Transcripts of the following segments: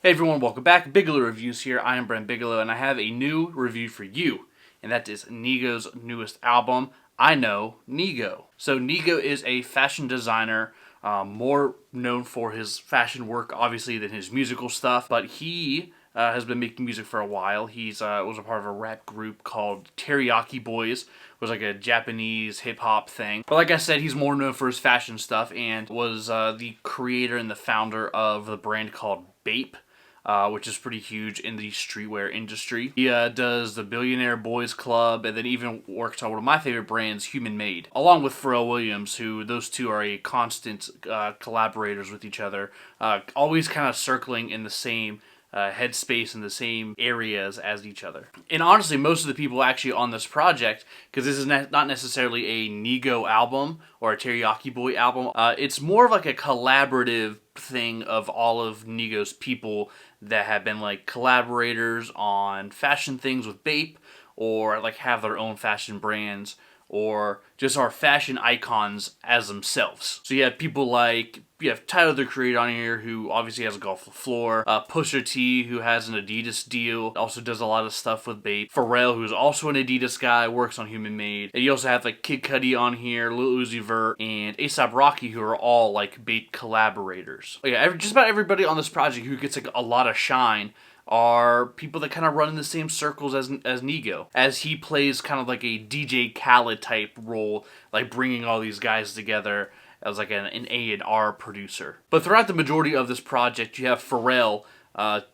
Hey everyone, welcome back. Bigelow Reviews here. I am Brent Bigelow, and I have a new review for you, and that is Nigo's newest album, I Know NIGO. So Nigo is a fashion designer, more known for his fashion work, obviously, than his musical stuff, but he has been making music for a while. He's was a part of a rap group called Teriyaki Boys. It was like a Japanese hip-hop thing. But like I said, he's more known for his fashion stuff, and was the creator and the founder of the brand called Bape. Which is pretty huge in the streetwear industry. He does the Billionaire Boys Club, and then even works on one of my favorite brands, Human Made, along with Pharrell Williams, who those two are a constant collaborators with each other, always kind of circling in the same headspace in the same areas as each other. And honestly, most of the people actually on this project, because this is not necessarily a Nigo album or a Teriyaki Boy album, it's more of like a collaborative thing of all of Nigo's people that have been like collaborators on fashion things with Bape, or like have their own fashion brands, or just are fashion icons as themselves. So you have people like, you have Tyler the Creator on here, who obviously has a golf floor. Pusha T, who has an Adidas deal, also does a lot of stuff with Bape. Pharrell, who's also an Adidas guy, works on Human Made. And you also have like Kid Cudi on here, Lil Uzi Vert, and A$AP Rocky, who are all like Bape collaborators. But yeah, just about everybody on this project who gets like a lot of shine are people that kind of run in the same circles as Nigo, as he plays kind of like a DJ Khaled type role, like bringing all these guys together as like an A&R producer. But throughout the majority of this project, you have Pharrell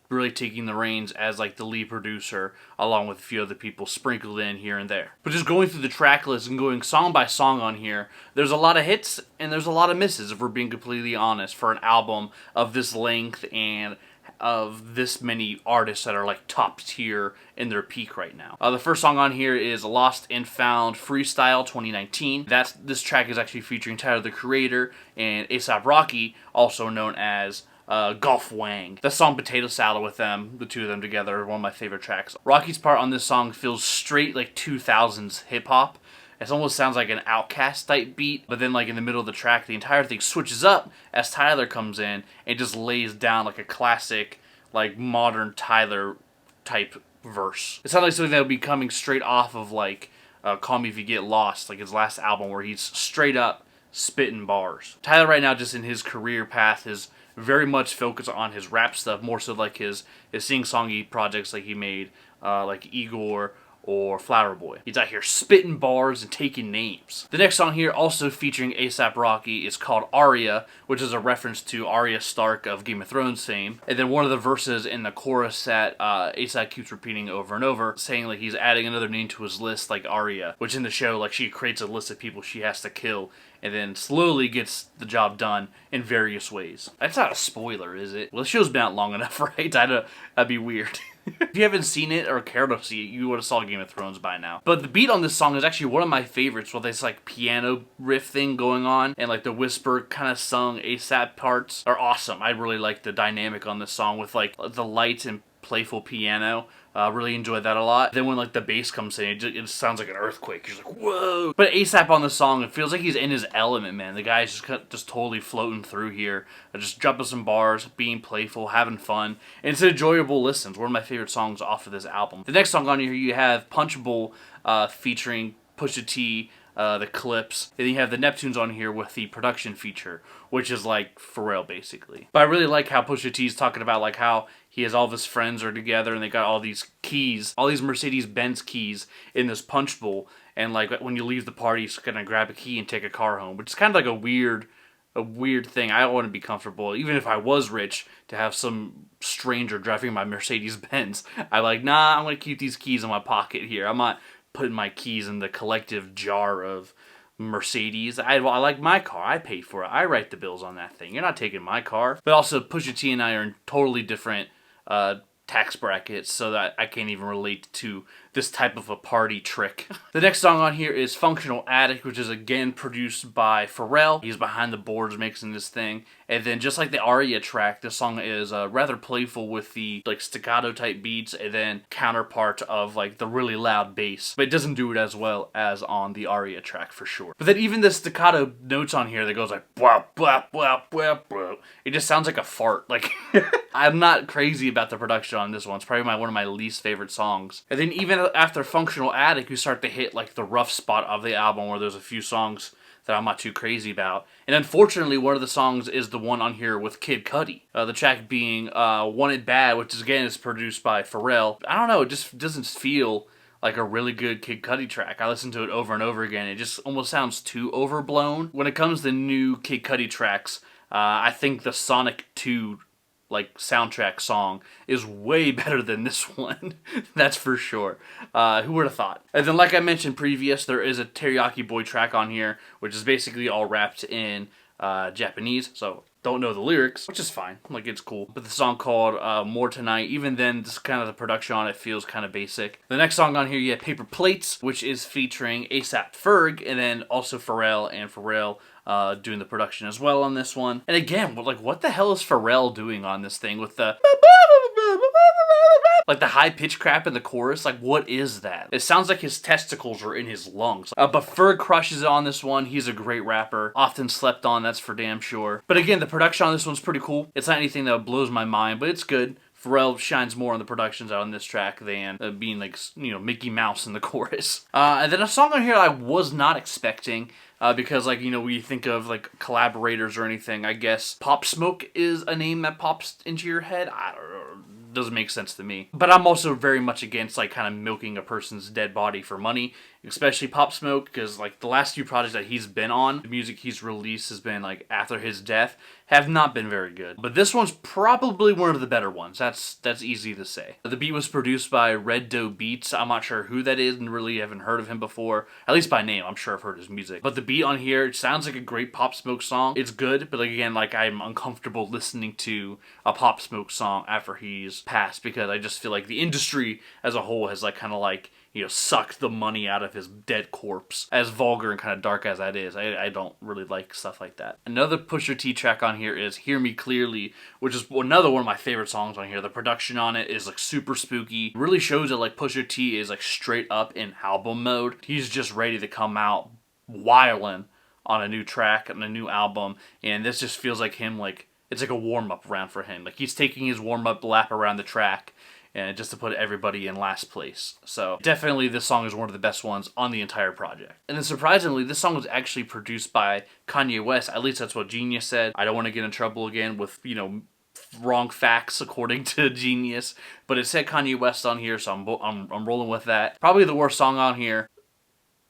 really taking the reins as like the lead producer, along with a few other people sprinkled in here and there. But just going through the track list and going song by song on here, there's a lot of hits and there's a lot of misses, if we're being completely honest, for an album of this length and of this many artists that are like top tier in their peak right now. The first song on here is Lost and Found Freestyle 2019. This track is actually featuring Tyler the Creator and A$AP Rocky, also known as Golf Wang. The song Potato Salad with them, the two of them together, are one of my favorite tracks. Rocky's part on this song feels straight like 2000s hip hop. It almost sounds like an Outkast type beat, but then like in the middle of the track, the entire thing switches up as Tyler comes in and just lays down like a classic, like modern Tyler type verse. It sounds like something that would be coming straight off of like Call Me If You Get Lost, like his last album, where he's straight up spitting bars. Tyler right now, just in his career path, is very much focused on his rap stuff, more so like his sing-songy projects like he made, like Igor or Flower Boy. He's out here spitting bars and taking names. The next song here, also featuring A$AP Rocky, is called Arya, which is a reference to Arya Stark of Game of Thrones fame. And then one of the verses in the chorus that A$AP keeps repeating over and over, saying like he's adding another name to his list, like Arya, which in the show, like she creates a list of people she has to kill, and then slowly gets the job done in various ways. That's not a spoiler, is it? Well, the show's been out long enough, right? That'd be weird. If you haven't seen it or cared to see it, you would have saw Game of Thrones by now. But the beat on this song is actually one of my favorites, with this like piano riff thing going on, and like the whisper kind of sung A$AP parts are awesome. I really like the dynamic on this song with like the lights and playful piano. Really enjoyed that a lot. Then when like the bass comes in, it just sounds like an earthquake. You're just like, whoa! But A$AP on the song, it feels like he's in his element, man. The guy's just totally floating through here, just dropping some bars, being playful, having fun, and it's an enjoyable listen. It's one of my favorite songs off of this album. The next song on here, you have Punch Bowl featuring Pusha T, the Clips. And you have the Neptunes on here with the production feature, which is like Pharrell basically. But I really like how Pusha T's talking about like how he has all of his friends are together and they got all these keys, all these Mercedes-Benz keys in this punch bowl. And like when you leave the party, you're gonna grab a key and take a car home, which is kind of like a weird thing. I don't want to be comfortable, even if I was rich, to have some stranger driving my Mercedes-Benz. I'm like, nah, I'm gonna keep these keys in my pocket here. I'm not putting my keys in the collective jar of Mercedes. I like my car. I paid for it. I write the bills on that thing. You're not taking my car. But also, Pusha T and I are in totally different tax brackets, so that I can't even relate to this type of a party trick. The next song on here is Functional Addict, which is again produced by Pharrell. He's behind the boards mixing this thing. And then just like the aria track, this song is rather playful with the like staccato type beats and then counterpart of like the really loud bass. But it doesn't do it as well as on the aria track for sure. But then even the staccato notes on here that goes like blah blah blah blah blah, it just sounds like a fart. Like I'm not crazy about the production on this one. It's probably one of my least favorite songs. And then even after Functional Addict, you start to hit like the rough spot of the album where there's a few songs that I'm not too crazy about. And unfortunately, one of the songs is the one on here with Kid Cudi. The track being Want It Bad, which is, again, is produced by Pharrell. I don't know, it just doesn't feel like a really good Kid Cudi track. I listened to it over and over again. It just almost sounds too overblown. When it comes to new Kid Cudi tracks, I think the Sonic 2 like soundtrack song is way better than this one. That's for sure. Who would have thought? And then like I mentioned previous, there is a Teriyaki Boy track on here, which is basically all wrapped in Japanese, so don't know the lyrics, which is fine. Like, it's cool. But the song called More Tonight, even then, this kind of the production on it feels kind of basic. The next song on here, you have Paper Plates, which is featuring ASAP Ferg, and then also Pharrell, and Pharrell doing the production as well on this one. And again, like, what the hell is Pharrell doing on this thing with the like the high-pitched crap in the chorus? Like, what is that? It sounds like his testicles are in his lungs. But Ferg crushes it on this one. He's a great rapper. Often slept on, that's for damn sure. But again, the production on this one's pretty cool. It's not anything that blows my mind, but it's good. Pharrell shines more on the productions on this track than being like, you know, Mickey Mouse in the chorus. And then a song on here I was not expecting, because, like, you know, when you think of like collaborators or anything, I guess Pop Smoke is a name that pops into your head. I don't know. Doesn't make sense to me. But I'm also very much against like kind of milking a person's dead body for money, especially Pop Smoke, because like the last few projects that he's been on, the music he's released has been like after his death, have not been very good. But this one's probably one of the better ones. That's easy to say. The beat was produced by Red Doe Beats. I'm not sure who that is and really haven't heard of him before. At least by name, I'm sure I've heard his music. But the beat on here, it sounds like a great Pop Smoke song. It's good, but like again, like I'm uncomfortable listening to a Pop Smoke song after he's passed, because I just feel like the industry as a whole has like kind of like, you know, sucked the money out of his dead corpse. As vulgar and kind of dark as that is, I don't really like stuff like that. Another Pusha T track on here is Hear Me Clearly, which is another one of my favorite songs on here. The production on it is like super spooky. It really shows that like Pusha T is like straight up in album mode. He's just ready to come out wildin' on a new track and a new album, and this just feels like him, like it's like a warm-up round for him. Like he's taking his warm-up lap around the track, and just to put everybody in last place. So definitely this song is one of the best ones on the entire project. And then surprisingly, this song was actually produced by Kanye West. At least that's what Genius said. I don't want to get in trouble again with, you know, wrong facts according to Genius, but it said Kanye West on here, so I'm rolling with that. Probably the worst song on here.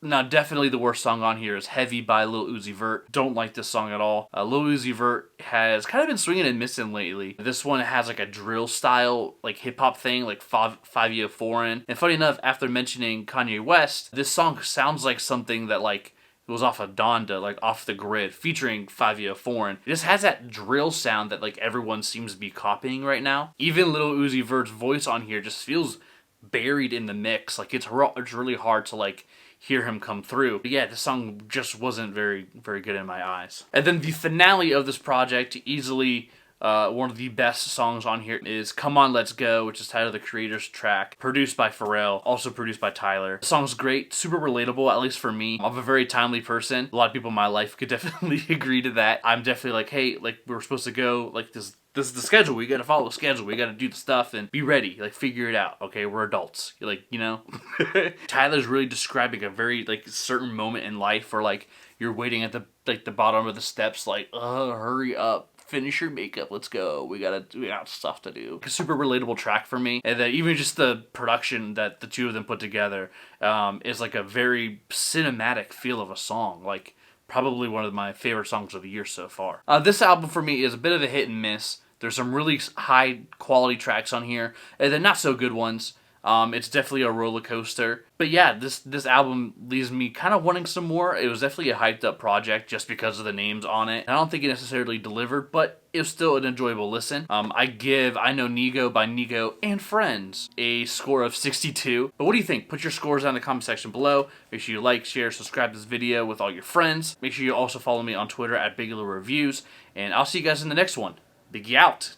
Now, definitely the worst song on here is Heavy by Lil Uzi Vert. Don't like this song at all. Lil Uzi Vert has kind of been swinging and missing lately. This one has like a drill style, like hip hop thing, like Fivio Foreign. And funny enough, after mentioning Kanye West, this song sounds like something that like it was off of Donda, like Off the Grid, featuring Fivio Foreign. It just has that drill sound that like everyone seems to be copying right now. Even Lil Uzi Vert's voice on here just feels buried in the mix. Like it's really hard to like hear him come through. But yeah, the song just wasn't very good in my eyes. And then the finale of this project, easily one of the best songs on here, is Come On Let's Go, which is titled The Creator's Track, produced by Pharrell, also produced by Tyler. The song's great, super relatable, at least for me. I'm a very timely person. A lot of people in my life could definitely agree to that. I'm definitely like, hey, like we're supposed to go, like this is the schedule. We gotta follow the schedule. We gotta do the stuff and be ready. Like, figure it out. Okay, we're adults. You're like, you know? Tyler's really describing a very, like, certain moment in life where, like, you're waiting at the bottom of the steps, like, hurry up. Finish your makeup. Let's go. We got stuff to do. A super relatable track for me. And then even just the production that the two of them put together is, like, a very cinematic feel of a song. Like, probably one of my favorite songs of the year so far. This album for me is a bit of a hit and miss. There's some really high quality tracks on here, and then not so good ones. It's definitely a roller coaster. But yeah, this album leaves me kind of wanting some more. It was definitely a hyped up project just because of the names on it. I don't think it necessarily delivered, but it was still an enjoyable listen. I give I Know NIGO by Nigo and Friends a score of 62. But what do you think? Put your scores down in the comment section below. Make sure you like, share, subscribe to this video with all your friends. Make sure you also follow me on Twitter at Bigelow Reviews. And I'll see you guys in the next one. Biggie out.